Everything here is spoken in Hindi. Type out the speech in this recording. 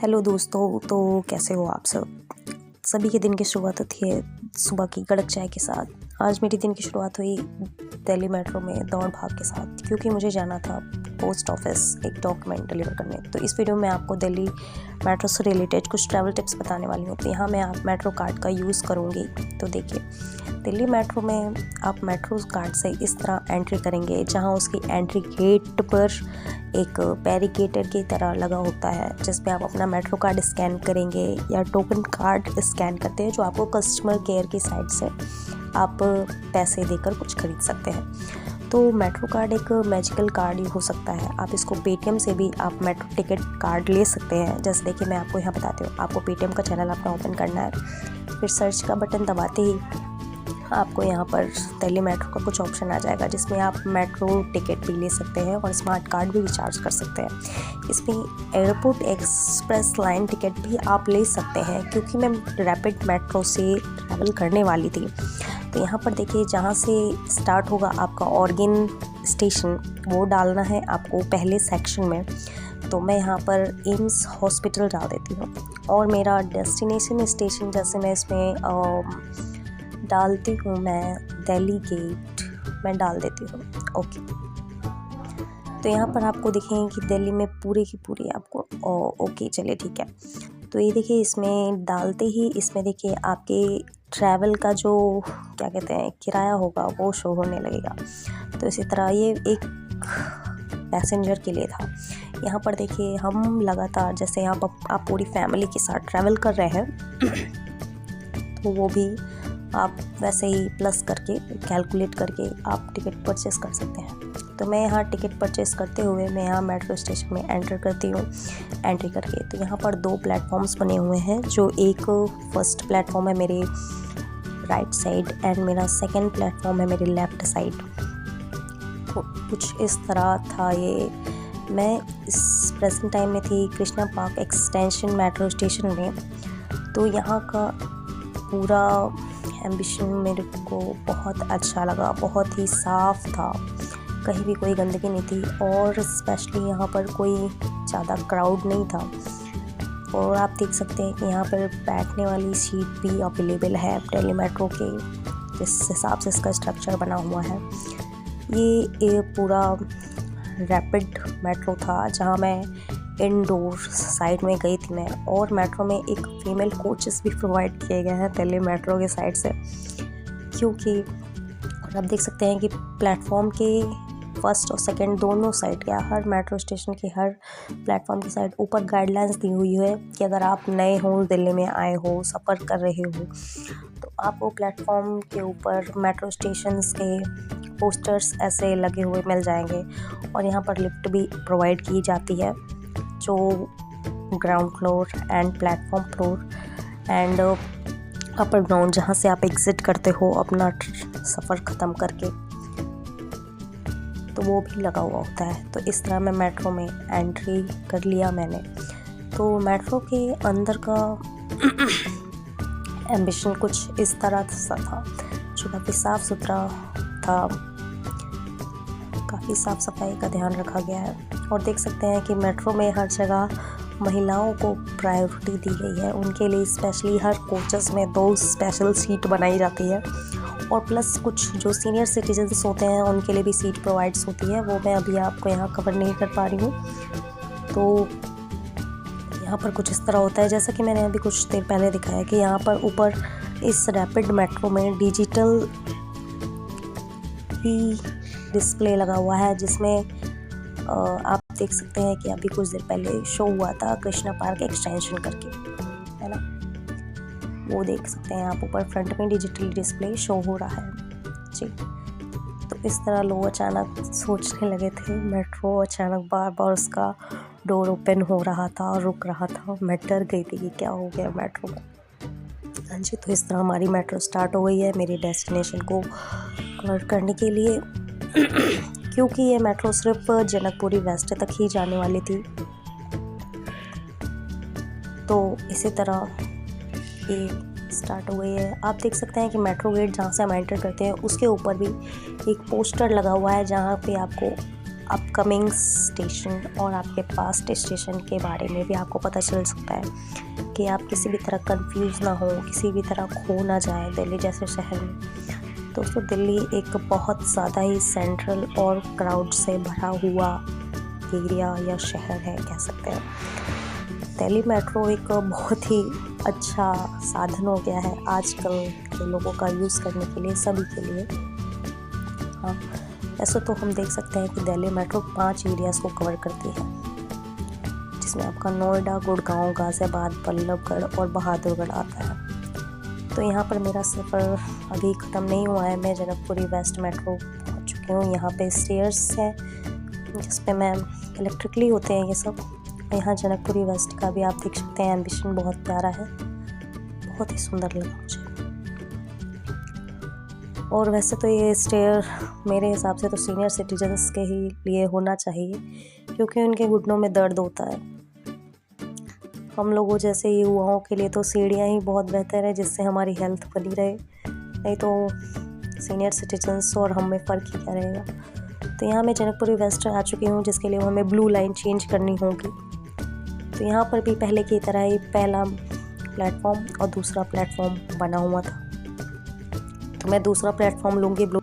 हेलो दोस्तों, तो कैसे हो आप सब। सभी के दिन की शुरुआत होती है सुबह की कड़क चाय के साथ। आज मेरी दिन की शुरुआत हुई दिल्ली मेट्रो में दौड़ भाग के साथ, क्योंकि मुझे जाना था पोस्ट ऑफिस एक डॉक्यूमेंट डिलीवर करने। तो इस वीडियो में आपको दिल्ली मेट्रो से रिलेटेड कुछ ट्रैवल टिप्स बताने वाली हूँ। तो यहाँ मैं आप मेट्रो कार्ड का यूज़ करूँगी। तो देखिए, दिल्ली मेट्रो में आप मेट्रो कार्ड से इस तरह एंट्री करेंगे, जहाँ उसकी एंट्री गेट पर एक बैरिकेटर की तरह लगा होता है, जिसमें आप अपना मेट्रो कार्ड स्कैन करेंगे या टोकन कार्ड स्कैन करते हैं, जो आपको कस्टमर केयर की साइड से आप पैसे देकर कुछ खरीद सकते हैं। तो मेट्रो कार्ड एक मैजिकल कार्ड ही हो सकता है। आप इसको पेटीएम से भी आप मेट्रो टिकट कार्ड ले सकते हैं। जैसे देखिए, मैं आपको यहाँ बताती हूँ। आपको पेटीएम का चैनल अपना ओपन करना है, फिर सर्च का बटन दबाते ही आपको यहाँ पर दिल्ली मेट्रो का कुछ ऑप्शन आ जाएगा, जिसमें आप मेट्रो टिकट भी ले सकते हैं और स्मार्ट कार्ड भी रिचार्ज कर सकते हैं। इसमें एयरपोर्ट एक्सप्रेस लाइन टिकट भी आप ले सकते हैं, क्योंकि मैं रैपिड मेट्रो से ट्रैवल करने वाली थी। तो यहाँ पर देखिए, जहाँ से स्टार्ट होगा आपका ऑर्गन स्टेशन, वो डालना है आपको पहले सेक्शन में। तो मैं यहाँ पर एम्स हॉस्पिटल डाल देती हूँ, और मेरा डेस्टिनेशन स्टेशन जैसे मैं इसमें डालती हूँ, मैं दिल्ली गेट मैं डाल देती हूँ। ओके, तो यहाँ पर आपको दिखेंगे कि दिल्ली में पूरी की पूरी आपको ओके, चलिए ठीक है। तो ये देखिए, इसमें डालते ही इसमें देखिए आपके ट्रैवल का जो क्या कहते हैं किराया होगा, वो शो होने लगेगा। तो इसी तरह ये एक पैसेंजर के लिए था। यहाँ पर देखिए, हम लगातार जैसे यहाँ पर आप पूरी फैमिली के साथ ट्रैवल कर रहे हैं, तो वो भी आप वैसे ही प्लस करके कैलकुलेट करके आप टिकट परचेस कर सकते हैं। तो मैं यहाँ टिकट परचेस करते हुए मैं यहाँ मेट्रो स्टेशन में एंटर करती हूँ। एंट्री करके तो यहाँ पर 2 प्लेटफॉर्म्स बने हुए हैं, जो एक फर्स्ट प्लेटफॉर्म है मेरे राइट साइड एंड मेरा सेकंड प्लेटफॉर्म है मेरे लेफ़्ट साइड। तो कुछ इस तरह था ये। मैं इस प्रेजेंट टाइम में थी Krishna park extension metro station में। तो यहाँ का पूरा एम्बिशन मेरे को बहुत अच्छा लगा, बहुत ही साफ़ था, कहीं भी कोई गंदगी नहीं थी, और स्पेशली यहाँ पर कोई ज़्यादा क्राउड नहीं था। और आप देख सकते हैं कि यहाँ पर बैठने वाली सीट भी अवेलेबल है दिल्ली मेट्रो के, जिस हिसाब से इसका स्ट्रक्चर बना हुआ है। ये पूरा रैपिड मेट्रो था, जहाँ मैं इंडोर साइड में गई थी मैं। और मेट्रो में एक फीमेल कोचेस भी प्रोवाइड किए गए हैं दिल्ली मेट्रो के साइड से, क्योंकि और आप देख सकते हैं कि प्लेटफॉर्म के फर्स्ट और सेकंड दोनों साइड के, हर मेट्रो स्टेशन के हर प्लेटफॉर्म की साइड ऊपर गाइडलाइंस दी हुई है कि अगर आप नए हो, दिल्ली में आए हो, सफ़र कर रहे हो, तो आपको प्लेटफॉर्म के ऊपर मेट्रो स्टेशंस के पोस्टर्स ऐसे लगे हुए मिल जाएंगे। और यहाँ पर लिफ्ट भी प्रोवाइड की जाती है, जो ground floor and platform floor and upper ground, जहाँ से आप एग्ज़िट करते हो अपना सफ़र ख़त्म करके, तो वो भी लगा हुआ होता है। तो इस तरह मैं मेट्रो में एंट्री कर लिया मैंने। तो मेट्रो के अंदर का एम्बिशन कुछ इस तरह सा था, जो काफ़ी साफ़ सुथरा था, काफ़ी साफ़ सफाई का ध्यान रखा गया है। और देख सकते हैं कि मेट्रो में हर जगह महिलाओं को प्रायोरिटी दी गई है। उनके लिए स्पेशली हर कोचेस में 2 स्पेशल सीट बनाई जाती है, और प्लस कुछ जो सीनियर सिटीजन्स होते हैं उनके लिए भी सीट प्रोवाइड्स होती है। वो मैं अभी आपको यहाँ कवर नहीं कर पा रही हूँ। तो यहाँ पर कुछ इस तरह होता है, जैसा कि मैंने अभी कुछ देर पहले दिखाया, कि यहाँ पर ऊपर इस रैपिड मेट्रो में डिजिटल ही डिस्प्ले लगा हुआ है, जिसमें आप देख सकते हैं कि अभी कुछ देर पहले शो हुआ था कृष्णा पार्क एक्सटेंशन करके, है ना। वो देख सकते हैं आप, ऊपर फ्रंट में डिजिटल डिस्प्ले शो हो रहा है जी। तो इस तरह लोग अचानक सोचने लगे थे, मेट्रो अचानक बार बार उसका डोर ओपन हो रहा था और रुक रहा था। मैं डर गई थी कि क्या हो गया मेट्रो को। हाँ जी, तो इस तरह हमारी मेट्रो स्टार्ट हो गई है मेरी डेस्टिनेशन को कवर करने के लिए, क्योंकि ये मेट्रो सिर्फ जनकपुरी वेस्ट तक ही जाने वाली थी। तो इसी तरह ये स्टार्ट हो गई है। आप देख सकते हैं कि मेट्रो गेट जहाँ से हम एंटर करते हैं, उसके ऊपर भी एक पोस्टर लगा हुआ है, जहाँ पे आपको अपकमिंग स्टेशन और आपके पास्ट स्टेशन के बारे में भी आपको पता चल सकता है कि आप किसी भी तरह कंफ्यूज ना हो, किसी भी तरह खो ना जाए दिल्ली जैसे शहर में। दोस्तों, दिल्ली एक बहुत ज़्यादा ही सेंट्रल और क्राउड से भरा हुआ एरिया या शहर है, कह सकते हैं। दिल्ली मेट्रो एक बहुत ही अच्छा साधन हो गया है आजकल के लोगों का यूज़ करने के लिए, सभी के लिए। हाँ, ऐसे तो हम देख सकते हैं कि दिल्ली मेट्रो 5 एरियाज़ को कवर करती है, जिसमें आपका नोएडा, गुड़गांव, गाज़ियाबाद, बल्लभगढ़ और बहादुरगढ़ आता है। तो यहाँ पर मेरा सफ़र अभी ख़त्म नहीं हुआ है। मैं जनकपुरी वेस्ट मेट्रो पहुँच चुकी हूँ। यहाँ पे स्टेयर्स है जिस पे मैं इलेक्ट्रिकली होते हैं ये सब। यहाँ जनकपुरी वेस्ट का भी आप देख सकते हैं, एम्बिशन बहुत प्यारा है, बहुत ही सुंदर लगा मुझे। और वैसे तो ये स्टेयर मेरे हिसाब से तो सीनियर सिटीजन्स के ही लिए होना चाहिए, क्योंकि उनके घुटनों में दर्द होता है। हम लोगों जैसे युवाओं के लिए तो सीढ़ियाँ ही बहुत बेहतर है, जिससे हमारी हेल्थ बनी रहे। नहीं तो सीनियर सिटीजन्स और हम में फ़र्क ही क्या रहेगा। तो यहाँ मैं जनकपुरी वेस्ट आ चुकी हूँ, जिसके लिए हमें ब्लू लाइन चेंज करनी होगी। तो यहाँ पर भी पहले की तरह ही पहला प्लेटफॉर्म और दूसरा प्लेटफॉर्म बना हुआ था। तो मैं दूसरा प्लेटफॉर्म लूँगी ब्लू